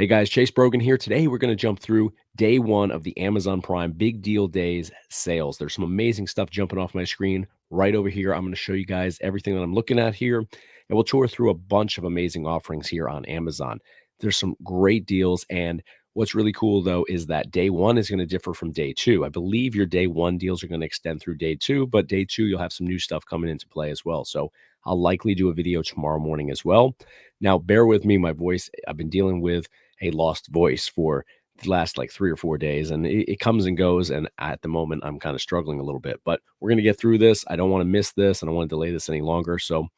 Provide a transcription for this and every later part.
Hey guys, Chase Brogan here. Today we're going to jump through day one of the Amazon Prime Big Deal Days sales. There's some amazing stuff jumping off my screen right over here. I'm going to show you guys everything that I'm looking at here, and we'll tour through a bunch of amazing offerings here on Amazon. There's some great deals, and what's really cool though is that day one is going to differ from day two. I believe your day one deals are going to extend through day two, but day two you'll have some new stuff coming into play as well. So I'll likely do a video tomorrow morning as well. Now, bear with me, my voice, I've been dealing with a lost voice for the last like 3 or 4 days, and it comes and goes, and at the moment I'm kind of struggling a little bit, but we're going to get through this. I don't want to miss this. I don't want to delay this any longer, so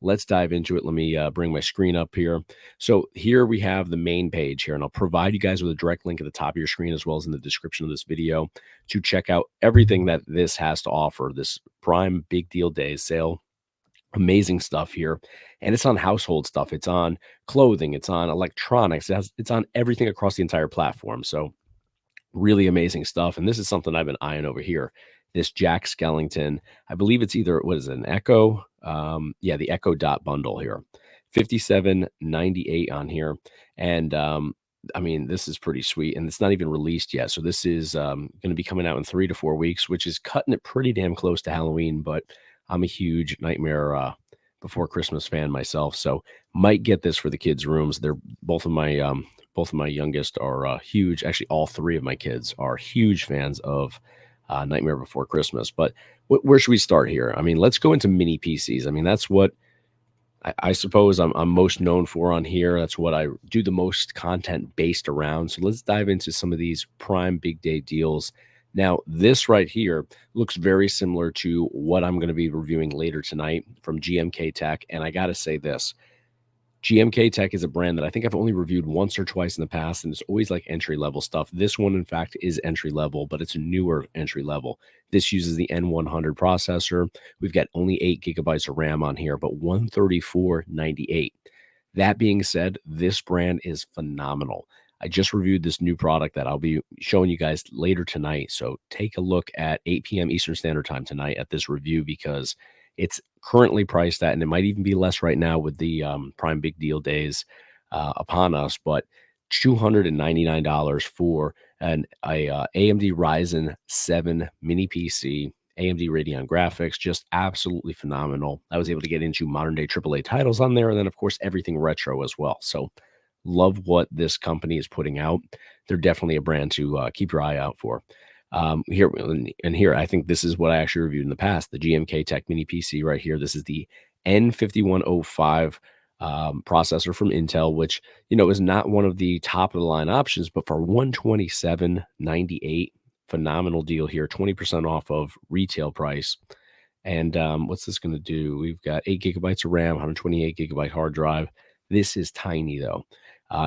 let's dive into it. Let me bring my screen up here. So here we have the main page here, and I'll provide you guys with a direct link at the top of your screen as well as in the description of this video to check out everything that this has to offer, this Prime Big Deal Days sale. Amazing stuff here, and it's on household stuff, it's on clothing, it's on electronics, it's on everything across the entire platform. So really amazing stuff, and this is something I've been eyeing over here. This Jack Skellington, I believe it's either, what is it, an Echo? Yeah, the Echo Dot bundle here, 57.98 on here, and I mean, this is pretty sweet, and it's not even released yet. So this is going to be coming out in 3 to 4 weeks, which is cutting it pretty damn close to Halloween. But I'm a huge Nightmare Before Christmas fan myself, so might get this for the kids' rooms. They're both of my youngest are huge. Actually, all three of my kids are huge fans of Nightmare Before Christmas. But where should we start here? I mean, let's go into mini PCs. I mean, that's what I suppose I'm most known for on here. That's what I do the most content based around. So let's dive into some of these Prime Big Day deals. Now, this right here looks very similar to what I'm going to be reviewing later tonight from GMK Tech. And I got to say this, GMK Tech is a brand that I think I've only reviewed once or twice in the past, and it's always like entry-level stuff. This one, in fact, is entry-level, but it's a newer entry-level. This uses the N100 processor. We've got only 8 gigabytes of RAM on here, but 134.98. That being said, this brand is phenomenal. I just reviewed this new product that I'll be showing you guys later tonight. So take a look at 8 p.m. Eastern Standard Time tonight at this review, because it's currently priced at, and it might even be less right now with the Prime Big Deal Days upon us, but $299 for an AMD Ryzen 7 mini PC, AMD Radeon graphics, just absolutely phenomenal. I was able to get into modern day AAA titles on there, and then of course everything retro as well. So love what this company is putting out. They're definitely a brand to keep your eye out for. Here, I think this is what I actually reviewed in the past, the GMK Tech Mini PC right here. This is the N5105 processor from Intel, which, you know, is not one of the top of the line options, but for $127.98, phenomenal deal here, 20% off of retail price. And what's this going to do? We've got 8 gigabytes of RAM, 128 gigabyte hard drive. This is tiny though.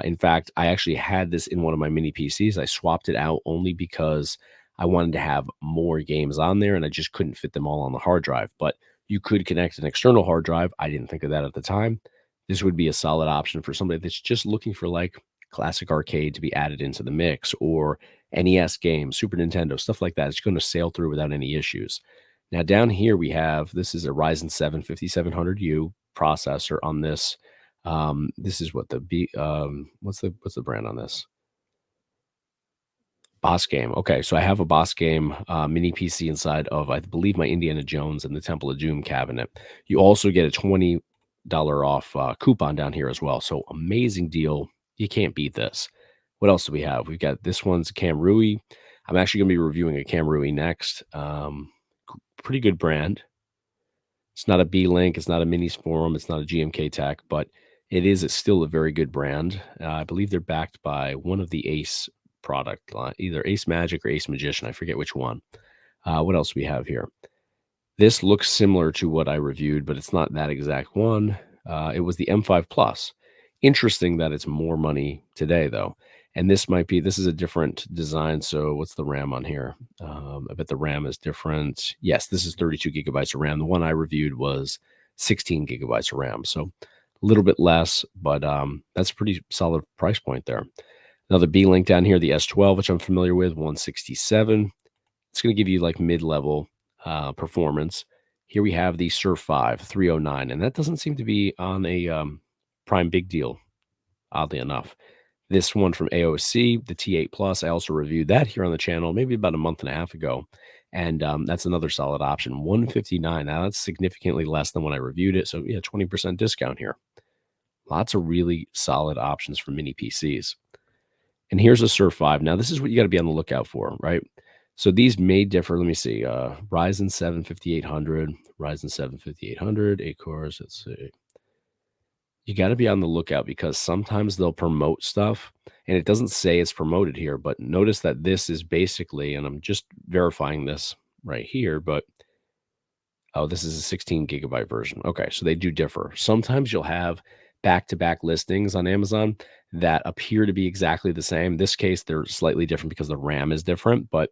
In fact, I actually had this in one of my mini PCs. I swapped it out only because I wanted to have more games on there, and I just couldn't fit them all on the hard drive. But you could connect an external hard drive. I didn't think of that at the time. This would be a solid option for somebody that's just looking for like classic arcade to be added into the mix, or NES games, Super Nintendo, stuff like that. It's going to sail through without any issues. Now down here we have, this is a Ryzen 7 5700U processor on this. This is what what's the brand on this? Boss Game. Okay, so I have a Boss Game mini PC inside of, I believe, my Indiana Jones and the Temple of Doom cabinet. You also get a $20 off coupon down here as well. So amazing deal. You can't beat this. What else do we have? We've got, this one's a Camrui. I'm actually going to be reviewing a Camrui next. Pretty good brand. It's not a B-Link. It's not a Minis Forum. It's not a GMK Tech, but it's still a very good brand. I believe they're backed by one of the Ace product line, either Ace Magic or Ace Magician. I forget which one. What else we have here? This looks similar to what I reviewed, but it's not that exact one. It was the M5 Plus. Interesting that it's more money today, though. And this is a different design. So what's the RAM on here? I bet the RAM is different. Yes, this is 32 gigabytes of RAM. The one I reviewed was 16 gigabytes of RAM. So a little bit less, but that's a pretty solid price point there. Another B-Link down here, the S12, which I'm familiar with, 167. It's going to give you like mid-level performance. Here we have the Surf 5 309, and that doesn't seem to be on a Prime Big Deal, oddly enough. This one from AOC, the T8 Plus, I also reviewed that here on the channel maybe about a month and a half ago, and that's another solid option, 159. Now that's significantly less than when I reviewed it, so yeah, 20% discount here. Lots of really solid options for mini PCs. And here's a Surf 5. Now this is what you got to be on the lookout for, right? So these may differ. Let me see. Ryzen 7 5800, Ryzen 7 5800, 8 cores. Let's see. You got to be on the lookout because sometimes they'll promote stuff and it doesn't say it's promoted here, but notice that this is basically, and I'm just verifying this right here, but oh, this is a 16 gigabyte version. Okay, so they do differ. Sometimes you'll have back-to-back listings on Amazon that appear to be exactly the same. In this case, they're slightly different because the RAM is different, but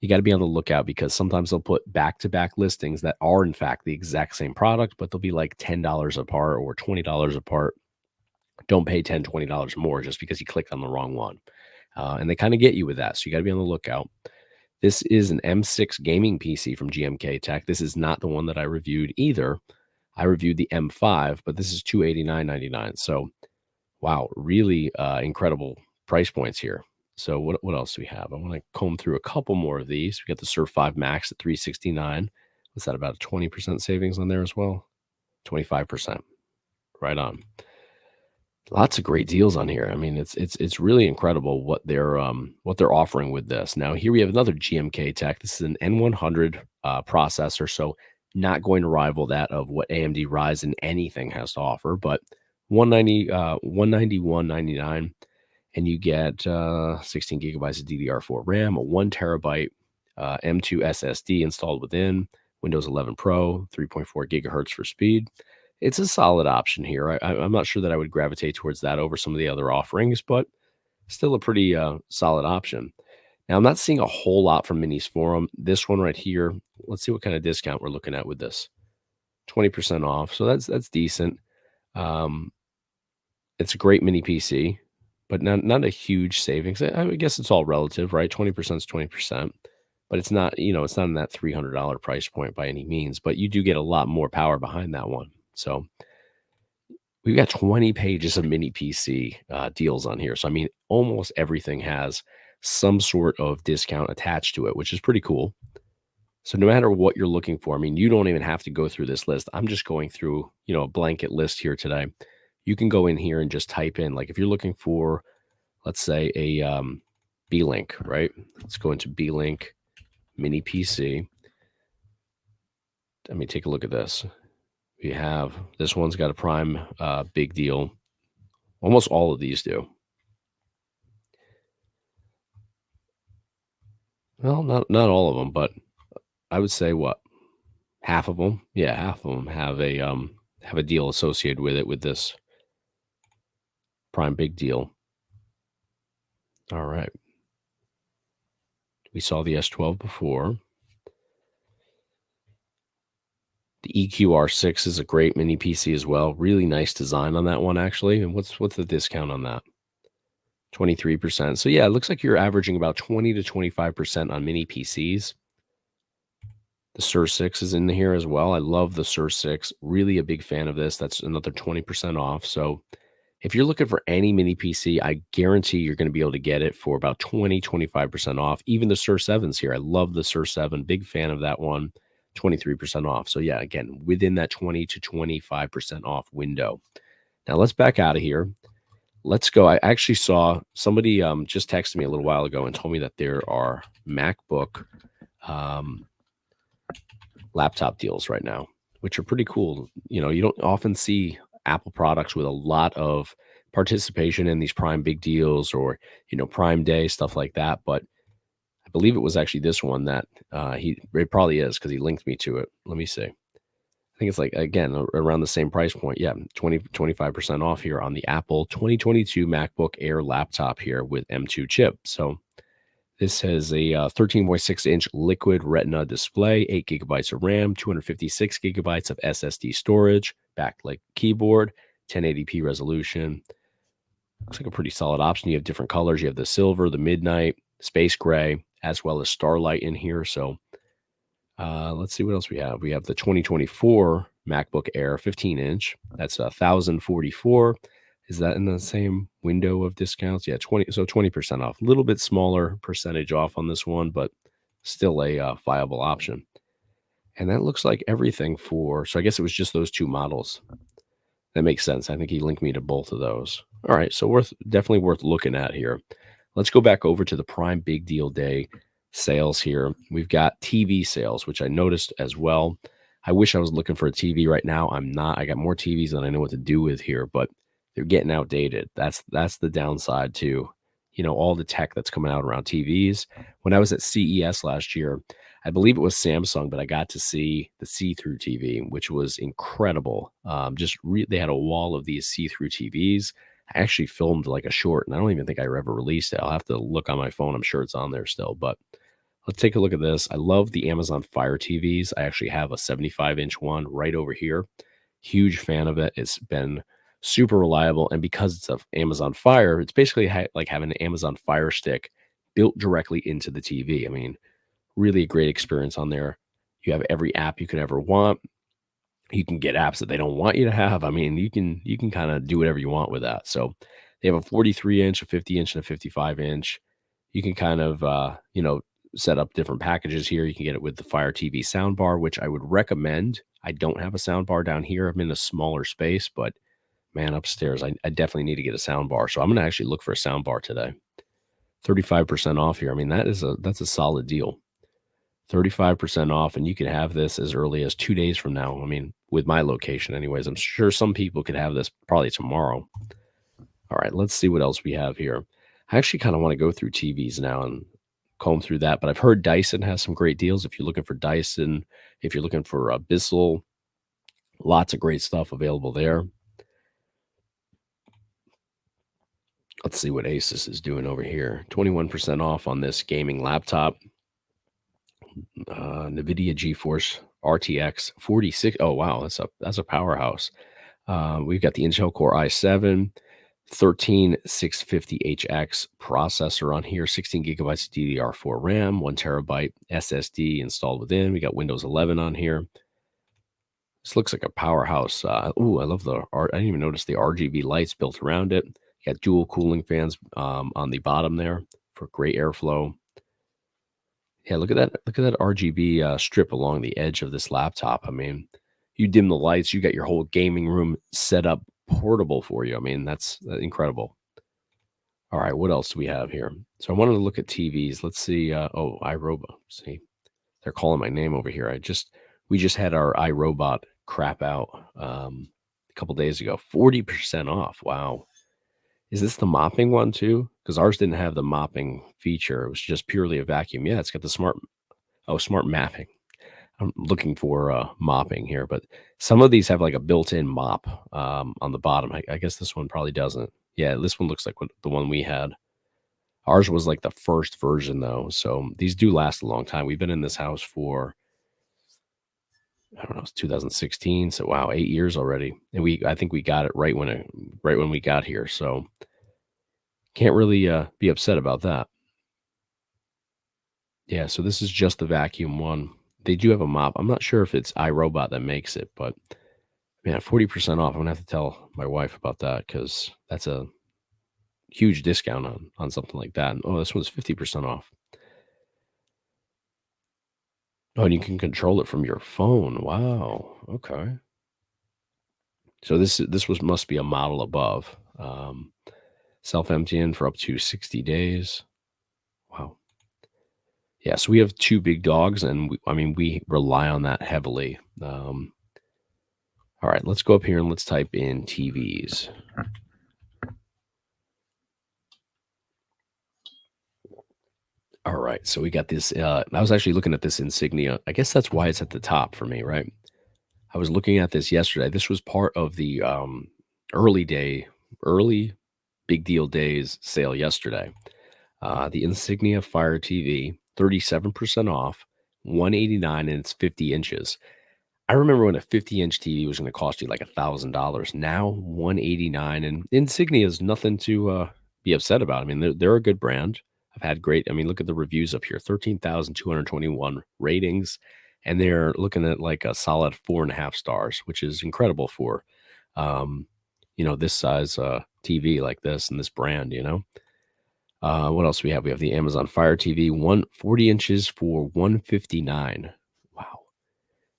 you got to be on the lookout because sometimes they'll put back-to-back listings that are in fact the exact same product, but they'll be like $10 apart or $20 apart. Don't pay $10, $20 more just because you clicked on the wrong one. And they kind of get you with that. So you got to be on the lookout. This is an M6 gaming PC from GMK Tech. This is not the one that I reviewed either. I reviewed the M5, but this is $289.99. So, wow, really incredible price points here. So what else do we have? I want to comb through a couple more of these. We got the Surf 5 Max at $369. What's that, about a 20% savings on there as well? 25%. Right on. Lots of great deals on here. I mean, it's really incredible what they're offering with this. Now, here we have another GMK Tech. This is an N100 processor, so not going to rival that of what AMD Ryzen anything has to offer, but 191.99, and you get 16 gigabytes of DDR4 RAM, a 1 terabyte M2 SSD installed within, Windows 11 Pro, 3.4 gigahertz for speed. It's a solid option here. I'm not sure that I would gravitate towards that over some of the other offerings, but still a pretty solid option. Now, I'm not seeing a whole lot from Minis Forum. This one right here, let's see what kind of discount we're looking at with this. 20% off, so that's decent. It's a great mini PC, but not a huge savings. I guess it's all relative, right? 20% is 20%, but it's not, it's not in that $300 price point by any means, but you do get a lot more power behind that one. So we've got 20 pages of mini PC deals on here. So, I mean, almost everything has some sort of discount attached to it, which is pretty cool. So no matter what you're looking for, I mean, you don't even have to go through this list. I'm just going through, a blanket list here today. You can go in here and just type in, like if you're looking for, let's say a B-Link, right? Let's go into B-Link mini PC. I mean, take a look at this. We have, this one's got a prime big deal. Almost all of these do. Well, not all of them, but I would say what? Half of them. Yeah, half of them have a deal associated with it with this prime big deal. All right. We saw the S12 before. The EQR6 is a great mini PC as well. Really nice design on that one, actually. And what's the discount on that? 23%. So yeah, it looks like you're averaging about 20 to 25% on mini PCs. The Sur 6 is in here as well. I love the Sur 6. Really a big fan of this. That's another 20% off. So if you're looking for any mini PC, I guarantee you're going to be able to get it for about 20, 25% off. Even the Sur 7's here. I love the Sur 7. Big fan of that one. 23% off. So yeah, again, within that 20 to 25% off window. Now let's back out of here. Let's go. I actually saw somebody just texted me a little while ago and told me that there are MacBook laptop deals right now, which are pretty cool. You don't often see Apple products with a lot of participation in these prime big deals or, Prime Day, stuff like that. But I believe it was actually this one that it probably is because he linked me to it. Let me see. I think it's like, again, around the same price point. Yeah, 25% off here on the Apple 2022 MacBook Air laptop here with M2 chip. So this has a 13.6-inch liquid retina display, 8 gigabytes of RAM, 256 gigabytes of SSD storage, backlit keyboard, 1080p resolution. Looks like a pretty solid option. You have different colors. You have the silver, the midnight, space gray, as well as starlight in here. So let's see what else we have. We have the 2024 MacBook Air 15-inch. That's 1,044. Is that in the same window of discounts? Yeah, 20% off. A little bit smaller percentage off on this one, but still a viable option. And that looks like everything for, so I guess it was just those 2 models. That makes sense. I think he linked me to both of those. All right, so definitely worth looking at here. Let's go back over to the Prime Big Deal Day sales here. We've got TV sales, which I noticed as well. I wish I was looking for a TV right now. I'm not. I got more TVs than I know what to do with here, but they're getting outdated. That's the downside to, all the tech that's coming out around TVs. When I was at CES last year, I believe it was Samsung, but I got to see the see-through TV, which was incredible. They had a wall of these see-through TVs. I actually filmed like a short, and I don't even think I ever released it. I'll have to look on my phone. I'm sure it's on there still, but let's take a look at this. I love the Amazon Fire TVs. I actually have a 75-inch one right over here. Huge fan of it. It's been super reliable, and because it's a Amazon Fire, it's basically like having an Amazon Fire Stick built directly into the TV. I mean, really a great experience on there. You have every app you could ever want. You can get apps that they don't want you to have. I mean, you can kind of do whatever you want with that. So they have a 43 inch, a 50 inch, and a 55 inch. You can kind of set up different packages here. You can get it with the Fire TV soundbar, which I would recommend. I don't have a soundbar down here. I'm in a smaller space, but man, upstairs, I definitely need to get a soundbar. So I'm gonna actually look for a soundbar today. 35% off here. I mean, that's a solid deal. 35% off, and you can have this as early as 2 days from now. I mean, with my location anyways, I'm sure some people could have this probably tomorrow. All right, let's see what else we have here. I actually kind of want to go through TVs now and comb through that, but I've heard Dyson has some great deals. If you're looking for Dyson, if you're looking for Bissell, lots of great stuff available there. Let's see what Asus is doing over here. 21% off on this gaming laptop. NVIDIA GeForce RTX 46. Oh wow, that's a powerhouse. We've got the Intel Core i7 13650HX processor on here, 16 gigabytes of DDR4 RAM, 1 terabyte SSD installed within. We got Windows 11 on here. This looks like a powerhouse. I love I didn't even notice the RGB lights built around it. You got dual cooling fans on the bottom there for great airflow. Yeah, look at that. Look at that RGB strip along the edge of this laptop. I mean, you dim the lights, you got your whole gaming room set up portable for you. I mean, that's incredible. All right, what else do we have here? So I wanted to look at TVs. Let's see. iRobot. See, they're calling my name over here. We just had our iRobot crap out a couple days ago. 40% off. Wow. Is this the mopping one too? Because ours didn't have the mopping feature. It was just purely a vacuum. Yeah, it's got the smart mapping. I'm looking for mopping here, but some of these have like a built-in mop on the bottom. I guess this one probably doesn't. Yeah, this one looks like the one we had. Ours was like the first version though, so these do last a long time. We've been in this house for, I don't know, it's 2016. So wow, 8 years already, and I think we got it right when we got here. So can't really be upset about that. Yeah, so this is just the vacuum one. They do have a mop. I'm not sure if it's iRobot that makes it, but man, 40% off. I'm gonna have to tell my wife about that because that's a huge discount on something like that. Oh, this one's 50% off. Oh, and you can control it from your phone. Wow. Okay. So must be a model above. Self-emptying for up to 60 days. Wow. Yeah, so we have 2 big dogs, and we rely on that heavily. All right, let's go up here and let's type in TVs. All right, so we got this. I was actually looking at this Insignia. I guess that's why it's at the top for me, right? I was looking at this yesterday. This was part of the early big deal days sale yesterday. The Insignia Fire TV, 37% off, 189, and it's 50 inches. I remember when a 50-inch TV was going to cost you like $1,000. Now 189, and Insignia is nothing to be upset about. I mean, they're a good brand. I've had great. I mean, look at the reviews up here: 13,221 ratings, and they're looking at like a solid 4.5 stars, which is incredible for this size TV like this and this brand. What else do we have? We have the Amazon Fire TV, 140 inches for 159. Wow.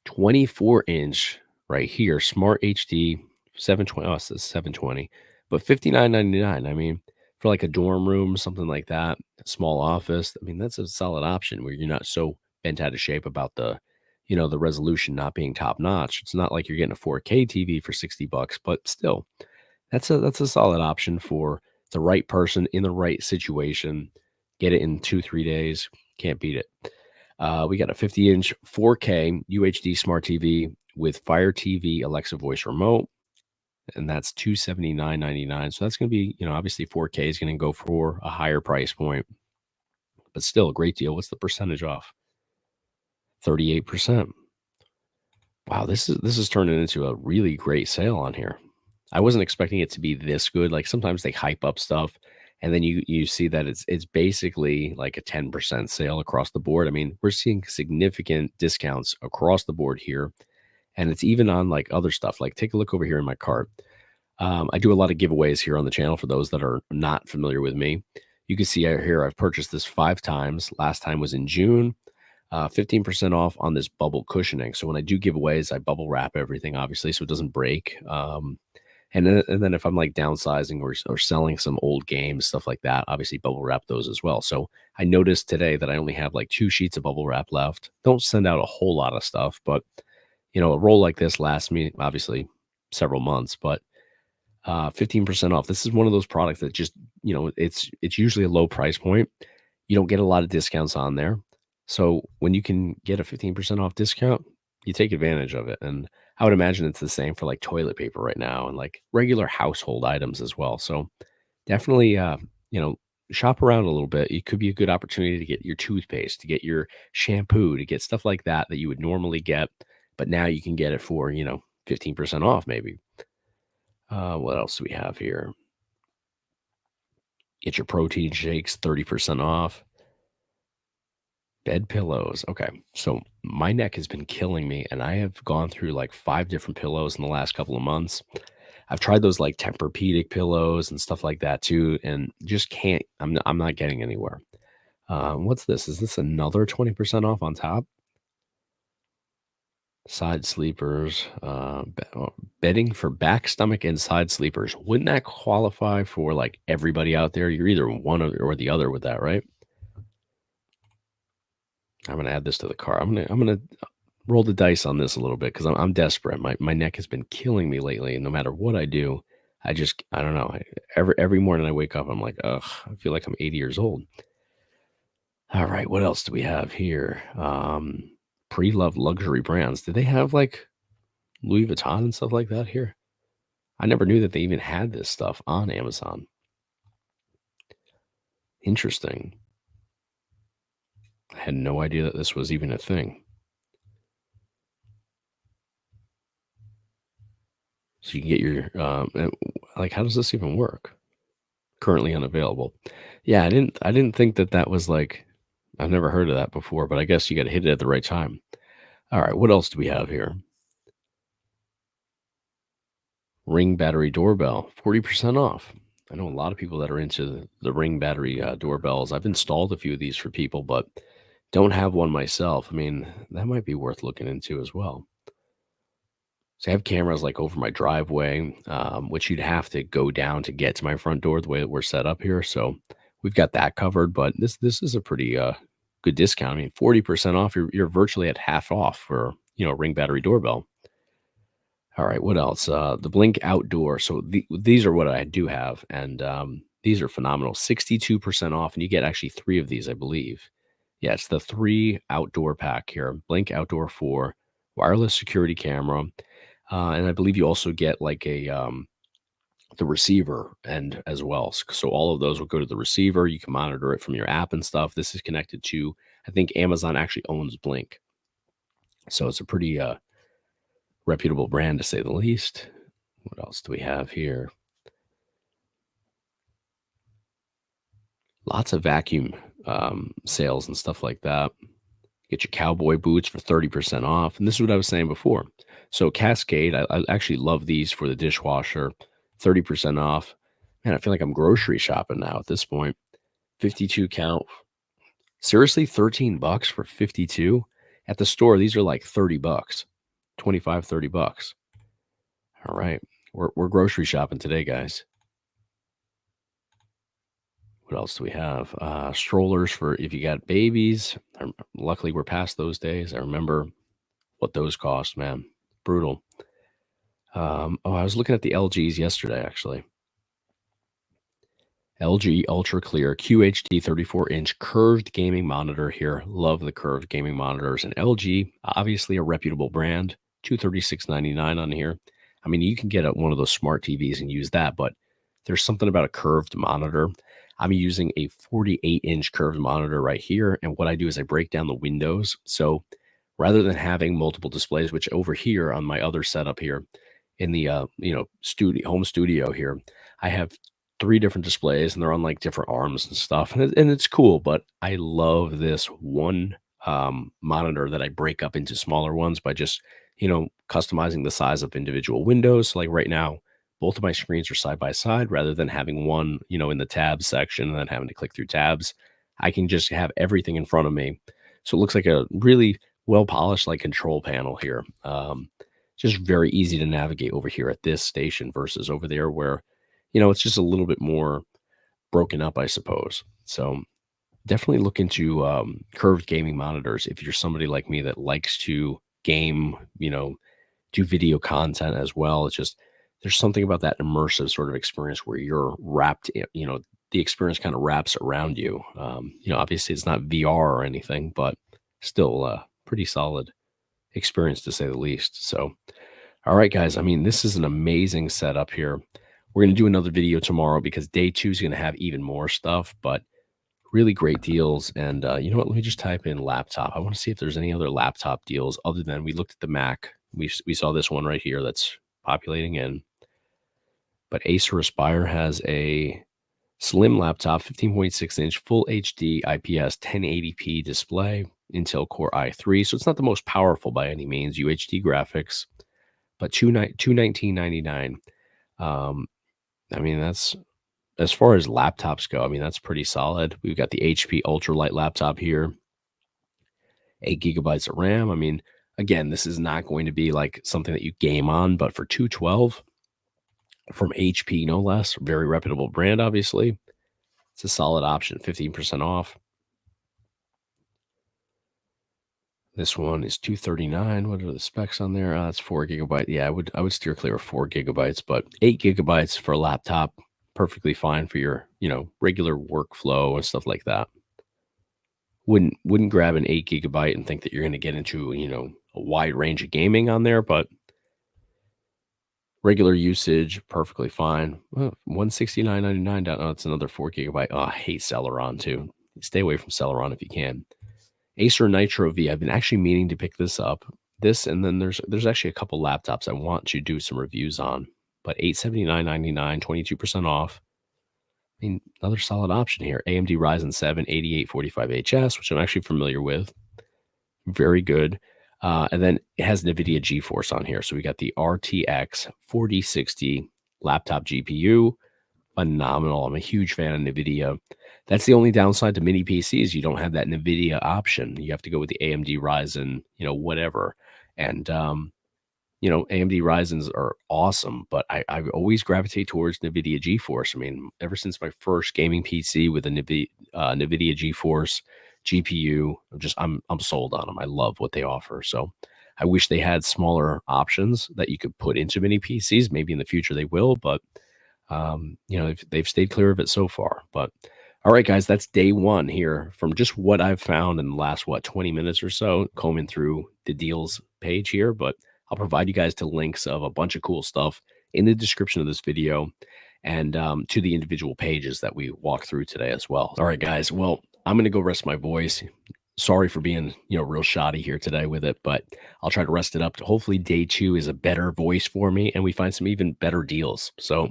24-inch right here, Smart HD 720. Oh, it says 720, but 59.99. I mean, for like a dorm room, something like that, a small office. I mean, that's a solid option where you're not so bent out of shape about the resolution not being top notch. It's not like you're getting a 4K TV for $60, but still, that's a solid option for the right person in the right situation. Get it in 2-3 days. Can't beat it. We got a 50-inch 4K UHD smart TV with Fire TV Alexa voice remote, and that's 279.99. So that's going to be, obviously 4K is going to go for a higher price point, but still a great deal. What's the percentage off? 38%. Wow, this is turning into a really great sale on here. I wasn't expecting it to be this good. Like sometimes they hype up stuff and then you see that it's basically like a 10% sale across the board. I mean, we're seeing significant discounts across the board here. And it's even on like other stuff. Like take a look over here in my cart. I do a lot of giveaways here on the channel for those that are not familiar with me. You can see out here I've purchased this 5 times. Last time was in June. 15% off on this bubble cushioning. So when I do giveaways, I bubble wrap everything, obviously, so it doesn't break. And then if I'm like downsizing or selling some old games, stuff like that, obviously bubble wrap those as well. So I noticed today that I only have like 2 sheets of bubble wrap left. Don't send out a whole lot of stuff, but a roll like this lasts me obviously several months. But 15% off. This is one of those products that just, it's usually a low price point. You don't get a lot of discounts on there. So when you can get a 15% off discount, you take advantage of it. And I would imagine it's the same for like toilet paper right now and like regular household items as well. So definitely, shop around a little bit. It could be a good opportunity to get your toothpaste, to get your shampoo, to get stuff like that you would normally get. But now you can get it for, 15% off maybe. What else do we have here? Get your protein shakes 30% off. Bed pillows. Okay. So my neck has been killing me, and I have gone through like 5 different pillows in the last couple of months. I've tried those like Tempur-Pedic pillows and stuff like that too, and just can't. I'm not getting anywhere. What's this? Is this another 20% off on top? Side sleepers, bedding for back, stomach, and side sleepers. Wouldn't that qualify for like everybody out there? You're either one or the other with that, right? I'm gonna add this to the cart. I'm gonna roll the dice on this a little bit because I'm desperate. My neck has been killing me lately, and no matter what I do, I don't know. Every morning I wake up, I'm like, ugh, I feel like I'm 80 years old. All right, what else do we have here? Pre-loved luxury brands. Do they have like Louis Vuitton and stuff like that here? I never knew that they even had this stuff on Amazon. Interesting. I had no idea that this was even a thing. So you can get your like, how does this even work? Currently unavailable. Yeah, I didn't think that was like, I've never heard of that before, but I guess you got to hit it at the right time. All right, what else do we have here? Ring battery doorbell, 40% off. I know a lot of people that are into the Ring battery doorbells. I've installed a few of these for people, but don't have one myself. I mean, that might be worth looking into as well. So I have cameras like over my driveway, which you'd have to go down to get to my front door the way that we're set up here. So we've got that covered. But this is a pretty good discount. I mean, 40% off. You're virtually at half off for Ring battery doorbell. All right, what else? The Blink Outdoor. So these are what I do have, and these are phenomenal. 62% off, and you get actually 3 of these, I believe. Yeah, it's the 3 outdoor pack here. Blink Outdoor 4 wireless security camera, and I believe you also get like the receiver end as well. So all of those will go to the receiver. You can monitor it from your app and stuff. This is connected to, I think Amazon actually owns Blink, so it's a pretty reputable brand to say the least. What else do we have here? Lots of vacuum sales and stuff like that. Get your cowboy boots for 30% off. And this is what I was saying before. So Cascade, I actually love these for the dishwasher. 30% off. Man, I feel like I'm grocery shopping now at this point. 52 count. Seriously, 13 bucks for 52? At the store, these are like 30 bucks. 25, 30 bucks. All right. We're grocery shopping today, guys. What else do we have? Strollers for if you got babies. Luckily, we're past those days. I remember what those cost, man. Brutal. Oh, I was looking at the LGs yesterday, actually. LG Ultra Clear QHD 34-inch curved gaming monitor here. Love the curved gaming monitors. And LG, obviously a reputable brand, $236.99 on here. I mean, you can get one of those smart TVs and use that, but there's something about a curved monitor. I'm using a 48-inch curved monitor right here. And what I do is I break down the windows. So rather than having multiple displays, which over here on my other setup here in the home studio here, I have 3 different displays, and they're on, like, different arms and stuff, and it's cool, but I love this one, monitor that I break up into smaller ones by just, customizing the size of individual windows. So, like, right now, both of my screens are side by side rather than having one, in the tabs section and then having to click through tabs. I can just have everything in front of me. So it looks like a really well-polished, like, control panel here. Just very easy to navigate over here at this station versus over there where it's just a little bit more broken up, I suppose. So definitely look into curved gaming monitors if you're somebody like me that likes to game, do video content as well. It's just there's something about that immersive sort of experience where you're wrapped in, the experience kind of wraps around you. Obviously it's not VR or anything, but still pretty solid experience to say the least. So all right, guys. I mean, this is an amazing setup here. We're going to do another video tomorrow because day 2 is going to have even more stuff, but really great deals. And you know what? Let me just type in laptop. I want to see if there's any other laptop deals other than we looked at the Mac. We saw this one right here that's populating in. But Acer Aspire has a slim laptop, 15.6-inch, full HD IPS 1080p display, Intel Core i3. So it's not the most powerful by any means, UHD graphics, but $219.99. I mean, that's as far as laptops go, I mean, that's pretty solid. We've got the HP Ultralight laptop here, 8 gigabytes of RAM. I mean, again, this is not going to be like something that you game on, but for 212 from HP, no less, very reputable brand, obviously. It's a solid option, 15% off. This one is 239. What are the specs on there? It's 4 gigabyte. Yeah, I would steer clear of 4 gigabytes, but 8 gigabytes for a laptop, perfectly fine for your, regular workflow and stuff like that. Wouldn't grab an 8 gigabyte and think that you're going to get into, a wide range of gaming on there, but regular usage, perfectly fine. $169.99 down. Oh, it's another 4 gigabyte. Oh, I hate Celeron too. Stay away from Celeron if you can. Acer Nitro V. I've been actually meaning to pick this up. This, and then there's actually a couple laptops I want to do some reviews on. But $879.99, 22% off. I mean, another solid option here. AMD Ryzen 7 8845HS, which I'm actually familiar with. Very good. And then it has NVIDIA GeForce on here. So we got the RTX 4060 laptop GPU. Phenomenal. I'm a huge fan of NVIDIA. That's the only downside to mini PCs. You don't have that NVIDIA option. You have to go with the AMD Ryzen, whatever. And, AMD Ryzens are awesome, but I always gravitate towards NVIDIA GeForce. I mean, ever since my first gaming PC with a NVIDIA GeForce GPU, I'm sold on them. I love what they offer. So I wish they had smaller options that you could put into mini PCs. Maybe in the future they will, but they've stayed clear of it so far. But all right, guys, that's day 1 here from just what I've found in the last 20 minutes or so, combing through the deals page here. But I'll provide you guys to links of a bunch of cool stuff in the description of this video and to the individual pages that we walk through today as well. All right, guys. Well, I'm going to go rest my voice. Sorry for being, real shoddy here today with it, but I'll try to rest it up. Hopefully day 2 is a better voice for me and we find some even better deals. So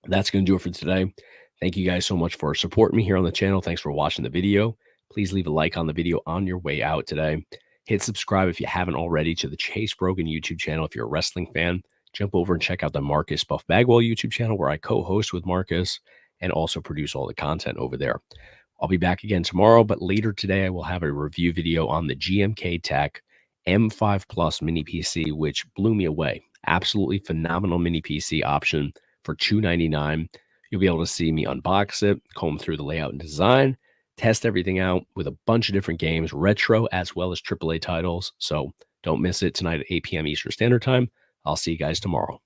that's going to do it for today. Thank you guys so much for supporting me here on the channel. Thanks for watching the video. Please leave a like on the video on your way out today. Hit subscribe if you haven't already to the Chase Brogan YouTube channel if you're a wrestling fan. jump over and check out the Marcus Buff Bagwell YouTube channel where I co-host with Marcus and also produce all the content over there. I'll be back again tomorrow, but later today I will have a review video on the GMK Tech M5 Plus mini PC, which blew me away. Absolutely phenomenal mini PC option for $299. You'll be able to see me unbox it, comb through the layout and design, test everything out with a bunch of different games, retro as well as AAA titles. So don't miss it tonight at 8 p.m. Eastern Standard Time. I'll see you guys tomorrow.